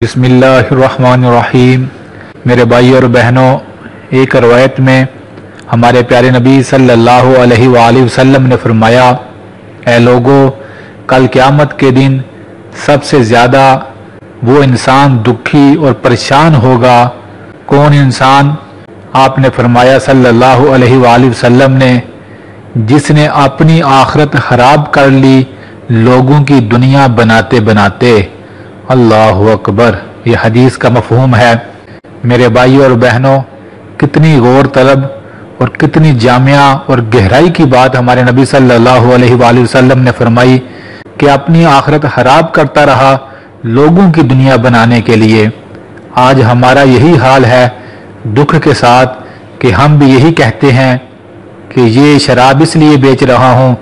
बिस्मिल्लाहिर्रहमानिर्रहीम। मेरे भाई और बहनों, एक रवायत में हमारे प्यारे नबी सल्लल्लाहु अलैहि वसल्लम ने फरमाया, ऐ लोगों, कल क़यामत के दिन सबसे ज़्यादा वो इंसान दुखी और परेशान होगा। कौन इंसान? आपने फरमाया सल्लल्लाहु अलैहि वसल्लम ने, जिसने अपनी आखिरत खराब कर ली लोगों की दुनिया बनाते बनाते। अल्लाहु अकबर। ये हदीस का मफहूम है। मेरे भाई और बहनों, कितनी गौर तलब और कितनी जामिया और गहराई की बात हमारे नबी सल्लल्लाहु अलैहि वसल्लम ने फरमाई कि अपनी आखिरत खराब करता रहा लोगों की दुनिया बनाने के लिए। आज हमारा यही हाल है दुख के साथ कि हम भी यही कहते हैं कि ये शराब इसलिए बेच रहा हूँ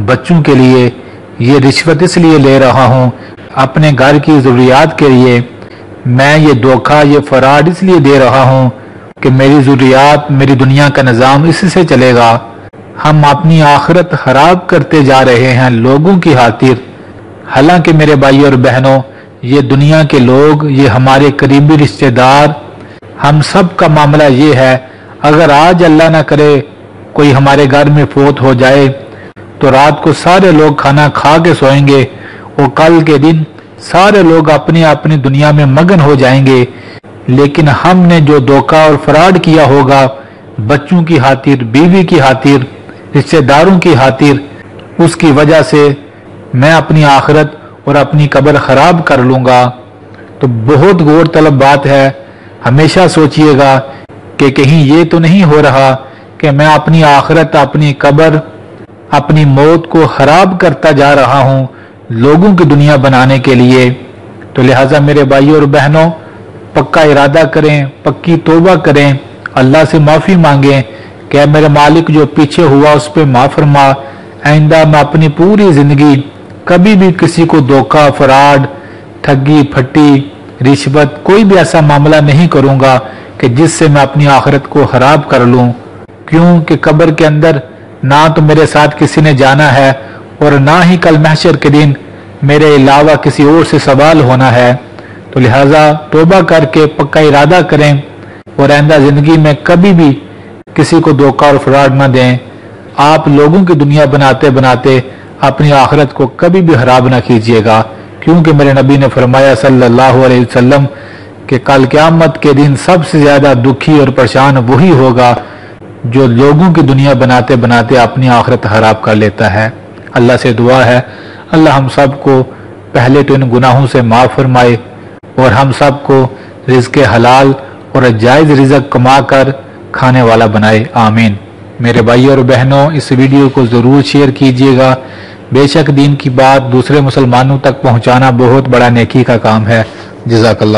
बच्चों के लिए, ये रिश्वत इसलिए ले रहा हूँ अपने घर की ज़रूरियात के लिए, मैं ये धोखा ये फराड इसलिए दे रहा हूँ कि मेरी ज़रूरियात मेरी दुनिया का निज़ाम इससे चलेगा। हम अपनी आखिरत खराब करते जा रहे हैं लोगों की खातिर। हालांकि मेरे भाई और बहनों, ये दुनिया के लोग, ये हमारे करीबी रिश्तेदार, हम सब का मामला ये है, अगर आज अल्लाह ना करे कोई हमारे घर में फौत हो जाए तो रात को सारे लोग खाना खा के सोएंगे और कल के दिन सारे लोग अपनी अपनी दुनिया में मगन हो जाएंगे। लेकिन हमने जो धोखा और फराड किया होगा बच्चों की खातिर, बीवी की खातिर, रिश्तेदारों की खातिर, उसकी वजह से मैं अपनी आखिरत और अपनी कब्र खराब कर लूंगा। तो बहुत गौर तलब बात है। हमेशा सोचिएगा कि कहीं ये तो नहीं हो रहा कि मैं अपनी आखिरत, अपनी कब्र, अपनी मौत को खराब करता जा रहा हूँ लोगों की दुनिया बनाने के लिए। तो लिहाजा मेरे भाइयों और बहनों, पक्का इरादा करें, पक्की तौबा करें, अल्लाह से माफ़ी मांगें कि मेरे मालिक जो पीछे हुआ उस पर माफ़ फरमा। आइंदा मैं अपनी पूरी ज़िंदगी कभी भी किसी को धोखा, फराड, ठगी, फट्टी, रिश्वत, कोई भी ऐसा मामला नहीं करूँगा कि जिससे मैं अपनी आखिरत को खराब कर लूँ। क्योंकि कब्र के अंदर ना तो मेरे साथ किसी ने जाना है और ना ही कल महशर के दिन मेरे अलावा किसी और से सवाल होना है। तो लिहाजा तौबा करके पक्का इरादा करें और आइंदा ज़िंदगी में कभी भी किसी को धोखा और फराड न दें। आप लोगों की दुनिया बनाते बनाते अपनी आखिरत को कभी भी खराब ना कीजिएगा, क्योंकि मेरे नबी ने फरमाया सल्लल्लाहु अलैहि वसल्लम कि कल क़यामत के दिन सबसे ज़्यादा दुखी और परेशान वही होगा जो लोगों की दुनिया बनाते बनाते अपनी आखिरत खराब कर लेता है। अल्लाह से दुआ है, अल्लाह हम सब को पहले तो इन गुनाहों से माफ़ फरमाए और हम सब को रिज़्क़ हलाल और जायज़ रिज़्क़ कमा कर खाने वाला बनाए। आमीन। मेरे भाई और बहनों, इस वीडियो को ज़रूर शेयर कीजिएगा। बेशक दीन की बात दूसरे मुसलमानों तक पहुँचाना बहुत बड़ा नेकी का काम है। जज़ाकल्लाह।